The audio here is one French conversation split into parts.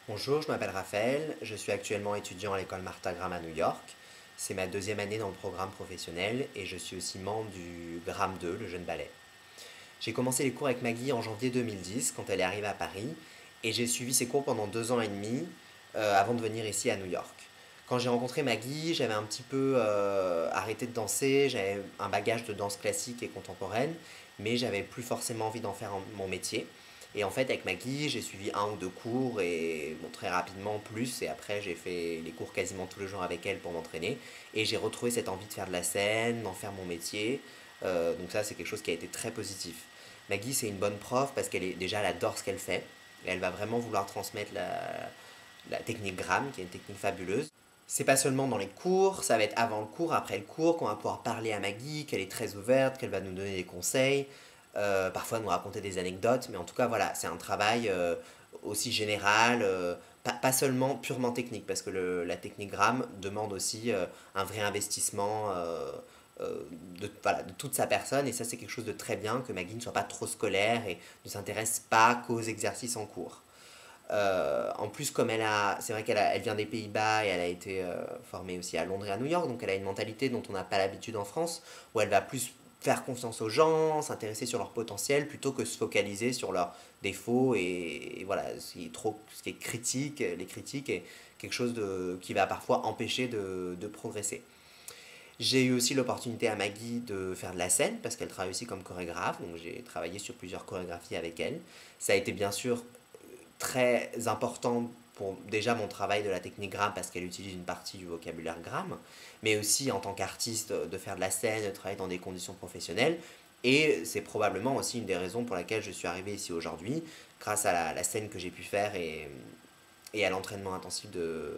Bonjour, je m'appelle Raphaël, je suis actuellement étudiant à l'école Martha Graham à New York. C'est ma deuxième année dans le programme professionnel et je suis aussi membre du Graham 2, le jeune ballet. J'ai commencé les cours avec Maggie en janvier 2010 quand elle est arrivée à Paris et j'ai suivi ses cours pendant 2 ans et demi avant de venir ici à New York. Quand j'ai rencontré Maggie, j'avais un petit peu arrêté de danser, j'avais un bagage de danse classique et contemporaine, mais j'avais plus forcément envie d'en faire mon métier. Et en fait, avec Maggie, j'ai suivi un ou deux cours et bon, très rapidement plus. Et après, j'ai fait les cours quasiment tous les jours avec elle pour m'entraîner. Et j'ai retrouvé cette envie de faire de la scène, d'en faire mon métier. Donc ça, c'est quelque chose qui a été très positif. Maggie, c'est une bonne prof parce qu'elle est déjà, elle adore ce qu'elle fait. Et elle va vraiment vouloir transmettre la technique Gram, qui est une technique fabuleuse. C'est pas seulement dans les cours, ça va être avant le cours, après le cours, qu'on va pouvoir parler à Maggie, qu'elle est très ouverte, qu'elle va nous donner des conseils, parfois nous raconter des anecdotes, mais en tout cas voilà, c'est un travail aussi général, pas seulement purement technique, parce que la technique Gram demande aussi un vrai investissement voilà, de toute sa personne, et ça c'est quelque chose de très bien, que Maggie ne soit pas trop scolaire et ne s'intéresse pas qu'aux exercices en cours. En plus, comme c'est vrai elle vient des Pays-Bas et elle a été formée aussi à Londres et à New York, donc elle a une mentalité dont on n'a pas l'habitude en France, où elle va plus faire confiance aux gens, s'intéresser sur leur potentiel, plutôt que se focaliser sur leurs défauts et voilà, ce qui est critique, les critiques est quelque chose qui va parfois empêcher de progresser. J'ai eu aussi l'opportunité à Maggie de faire de la scène parce qu'elle travaille aussi comme chorégraphe, donc j'ai travaillé sur plusieurs chorégraphies avec elle. Ça a été bien sûr très important pour déjà mon travail de la technique Gram parce qu'elle utilise une partie du vocabulaire Gram, mais aussi en tant qu'artiste de faire de la scène, de travailler dans des conditions professionnelles. Et c'est probablement aussi une des raisons pour laquelle je suis arrivé ici aujourd'hui, grâce à la scène que j'ai pu faire et à l'entraînement intensif de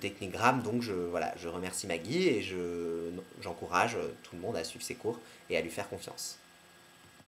technique Gram. Donc voilà, je remercie Maggie et j'encourage tout le monde à suivre ses cours et à lui faire confiance.